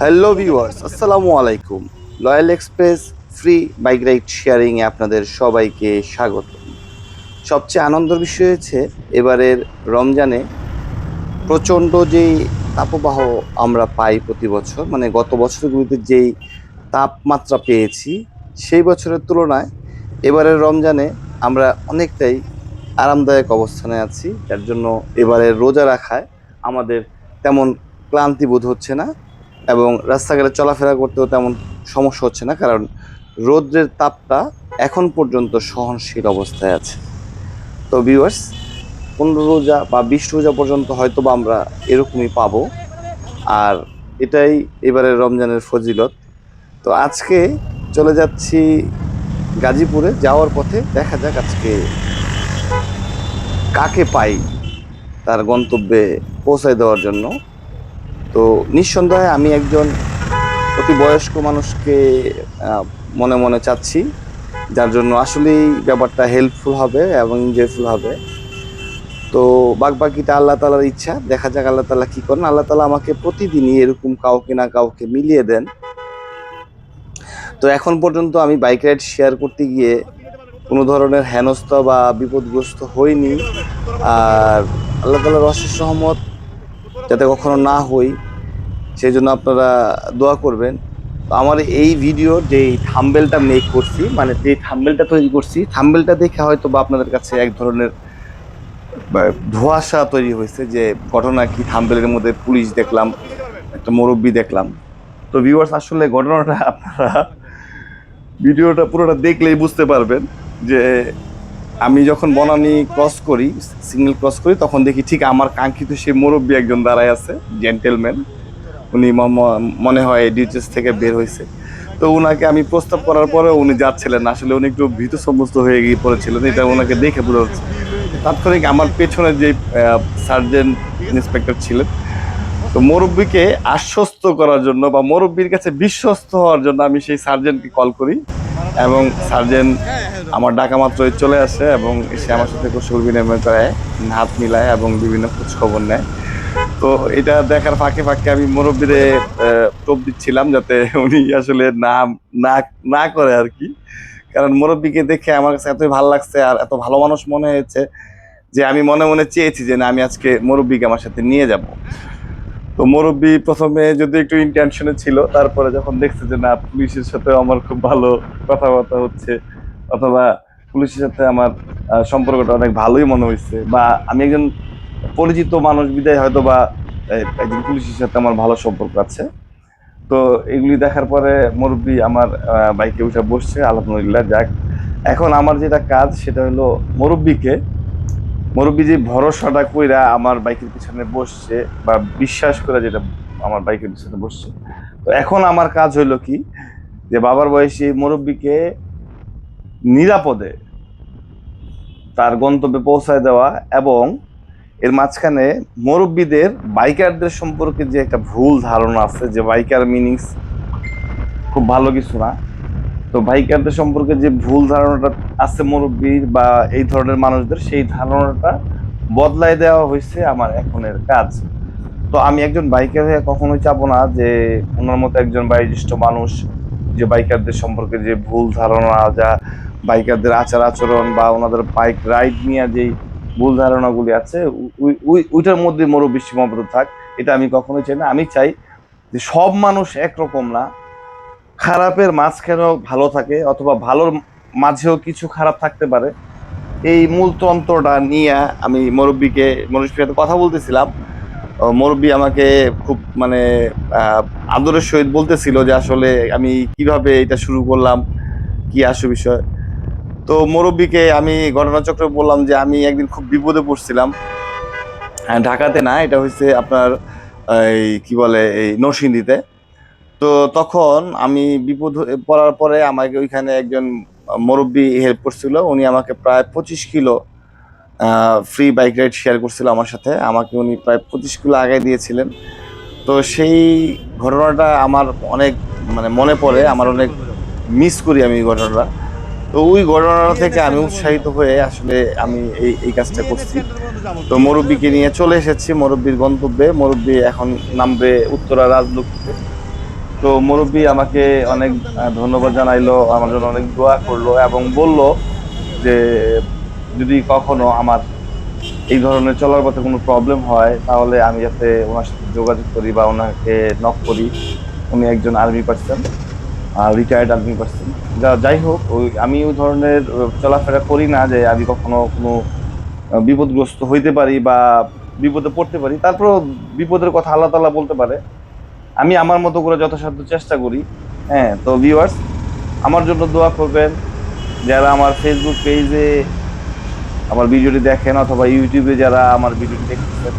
Hello viewers, আসসালামু আলাইকুম। Loyal express free bike ride শেয়ারিংয়ে আপনাদের সবাইকে স্বাগত। সবচেয়ে আনন্দের বিষয় হচ্ছে এবারের রমজানে প্রচণ্ড যেই তাপপ্রবাহ আমরা পাই প্রতি বছর, মানে গত বছরগুলিতে যেই তাপমাত্রা পেয়েছি সেই বছরের তুলনায় এবারের রমজানে আমরা অনেকটাই আরামদায়ক অবস্থানে আছি, যার জন্য এবারের রোজা রাখায় আমাদের তেমন ক্লান্তি বোধ হচ্ছে না এবং রাস্তাঘাটে চলাফেরা করতেও তেমন সমস্যা হচ্ছে না, কারণ রৌদ্রের তাপটা এখন পর্যন্ত সহনশীল অবস্থায় আছে। তো ভিউয়ার্স, 15 রোজা বা 20 রোজা পর্যন্ত হয়তো বা আমরা এরকমই পাবো, আর এটাই এবারের রমজানের ফজিলত। তো আজকে চলে যাচ্ছি গাজীপুরে, যাওয়ার পথে দেখা যাক আজকে কাকে পাই তার গন্তব্যে পৌঁছায় দেওয়ার জন্য। তো নিঃসন্দেহে আমি একজন অতি বয়স্ক মানুষকে মনে মনে চাচ্ছি, যার জন্য আসলেই ব্যাপারটা হেল্পফুল হবে এবং এনজয়ফুল হবে। তো বাকিটা আল্লাহ তালার ইচ্ছা, দেখা যাক আল্লাহ তালা কি করেন। আল্লাহ তালা আমাকে প্রতিদিনই এরকম কাউকে না কাউকে মিলিয়ে দেন। তো এখন পর্যন্ত আমি বাইক রাইড শেয়ার করতে গিয়ে কোনো ধরনের হেনস্থা বা বিপদগ্রস্ত হইনি, আর আল্লাহ তালার অশেষ রহমত যাতে কখনো না হই সেই জন্য আপনারা দোয়া করবেন। তো আমার এই ভিডিও যে থাম্বনেলটা মেক করছি, মানে যে থাম্বনেলটা তৈরি করছি, থাম্বনেলটা দেখে হয়তো বা আপনাদের কাছে এক ধরনের ধোঁয়াশা তৈরি হয়েছে যে ঘটনা কি, থাম্বনেলের মধ্যে পুলিশ দেখলাম, একটা মুরব্বি দেখলাম। তো ভিউয়ার্স, আসলে ঘটনাটা আপনারা ভিডিওটা পুরোটা দেখলেই বুঝতে পারবেন যে আমি যখন বনানী ক্রস করি, সিগন্যাল ক্রস করি, তখন দেখি ঠিক আমার কাঙ্ক্ষিত সেই মুরব্বি একজন দাঁড়ায় আছে, জেন্টেলম্যান। উনি মনে হয় ডিউটিস থেকে বের হয়েছে। তো উনাকে আমি প্রস্তাব করার পরে উনি যাচ্ছিলেন, আসলে উনি একটু ভীত সন্ত্রস্ত হয়ে গিয়ে পড়েছিলেন, এটা ওনাকে দেখে বোঝা যাচ্ছে। তাৎক্ষণিক আমার পেছনে যে সার্জেন্ট ইন্সপেক্টর ছিলেন, তো মুরব্বীকে আশ্বস্ত করার জন্য বা মুরব্বীর কাছে বিশ্বস্ত হওয়ার জন্য আমি সেই সার্জেন্টকে কল করি, এবং সার্জেন্ট আমার ডাকা মাত্রই চলে আসে এবং এসে আমার সাথে কুশল বিনিময় করে, হাত মিলায় এবং বিভিন্ন খোঁজ খবর নেয়। তো এটা দেখার ফাঁকে ফাঁকে আমি মুরব্বীরে টোপ দিচ্ছিলাম যাতে উনি আসলে না না না করে আর কি, কারণ মুরব্বীকে দেখে আমার কাছে এতই ভালো লাগছে আর এত ভালো মানুষ মনে হয়েছে যে আমি মনে মনে চেয়েছি যে না, আমি আজকে মুরব্বীকে আমার সাথে নিয়ে যাব। তো মুরব্বী প্রথমে যদি একটু ইন্টেনশনে ছিল, তারপরে যখন দেখছে যে না, পুলিশের সাথে আমার খুব ভালো কথাবার্তা হচ্ছে, অথবা পুলিশের সাথে আমার সম্পর্কটা অনেক ভালোই মনে হয়েছে, বা আমি একজন পরিচিত মানুষ বিদায় হয়তো বা একজন পুলিশের সাথে আমার ভালো সম্পর্ক আছে। তো এগুলি দেখার পরে মুরব্বী আমার বাইকে উঠে বসছে, আলহামদুলিল্লাহ। যাক, এখন আমার যেটা কাজ সেটা হলো মুরব্বী যে ভরসাটা কইরা আমার বাইকের পিছনে বসছে বা বিশ্বাস করে যেটা আমার বাইকের পিছনে বসছে, তো এখন আমার কাজ হইলো কি, যে বাবার বয়সী মুরব্বীকে নিরাপদে তার গন্তব্যে পৌঁছায় দেওয়া, এবং এর মাঝখানে মুরব্বীদের বাইকারদের সম্পর্কে যে একটা ভুল ধারণা আছে যে বাইকার মিনিংস খুব ভালো কিছু না, তো বাইকারদের সম্পর্কে যে ভুল ধারণাটা আছে মুরব্বীর বা এই ধরনের মানুষদের, সেই ধারণাটা বদলাই দেওয়া হয়েছে আমার এখনের কাজ। তো আমি একজন বাইকার হয়ে কখনোই চাবো না যে ওনার মতো একজন বয়োজ্যেষ্ঠ মানুষ যে বাইকারদের সম্পর্কে যে ভুল ধারণা, যা বাইকারদের আচার আচরণ বা ওনাদের বাইক রাইড নিয়ে যেই ভুল ধারণাগুলি আছে, ওইটার মধ্যে মুরব্বী সীমাবদ্ধ থাক, এটা আমি কখনোই চাই না। আমি চাই যে সব মানুষ একরকম না, খারাপের মাঝখানেও ভালো থাকে, অথবা ভালোর মাঝেও কিছু খারাপ থাকতে পারে। এই মূল তন্ত্রটা নিয়ে আমি মুরব্বীর সাথে কথা বলতেছিলাম। মুরব্বী আমাকে খুব মানে আদরের সহিত বলতেছিল যে আসলে আমি কিভাবে এটা শুরু করলাম, কি আসল বিষয়। তো মুরব্বীকে আমি ঘটনাচক্রে বললাম যে আমি একদিন খুব বিপদে পড়ছিলাম। হ্যাঁ, ঢাকাতে না, এটা হচ্ছে আপনার এই কি বলে এই নরসিংদীতে। তো তখন আমি বিপদ পড়ার পরে আমাকে ওইখানে একজন মুরব্বী হেল্প করছিল, উনি আমাকে প্রায় 25 kilo free bike ride share করছিল আমার সাথে, আমাকে উনি প্রায় 25 কিলো আগায় দিয়েছিলেন। তো সেই ঘটনাটা আমার অনেক মানে মনে পড়ে, আমার অনেক মিস করি আমি এই ঘটনাটা। তো ওই ঘটনাটা থেকে আমি উৎসাহিত হয়ে আসলে আমি এই কাজটা করছি। তো মুরব্বীকে নিয়ে চলে এসেছি মুরব্বীর গন্তব্যে। মুরব্বী এখন নামবে উত্তরা রাজলক্ষ্মীতে। তো মুরব্বী আমাকে অনেক ধন্যবাদ জানাইলো, আমার জন্য অনেক দোয়া করলো এবং বলল যে যদি কখনো আমার এই ধরনের চলার পথে কোনো প্রবলেম হয় তাহলে আমি যাতে ওনার সাথে যোগাযোগ করি বা ওনাকে নক করি। উনি একজন army person, retired army person. যাই হোক, আমি ওই ধরনের চলাফেরা করি না যে আমি কখনো কোনো বিপদগ্রস্ত হইতে পারি বা বিপদে পড়তে পারি। তারপর বিপদের কথা আল্লাহ তাআলা বলতে পারে, আমি আমার মতো করে যথাসাধ্য চেষ্টা করি। হ্যাঁ, তো ভিউয়ার্স, আমার জন্য দোয়া করবেন। যারা আমার ফেসবুক পেজে আমার ভিডিওটি দেখেন অথবা ইউটিউবে যারা আমার ভিডিওটি দেখতেছেন,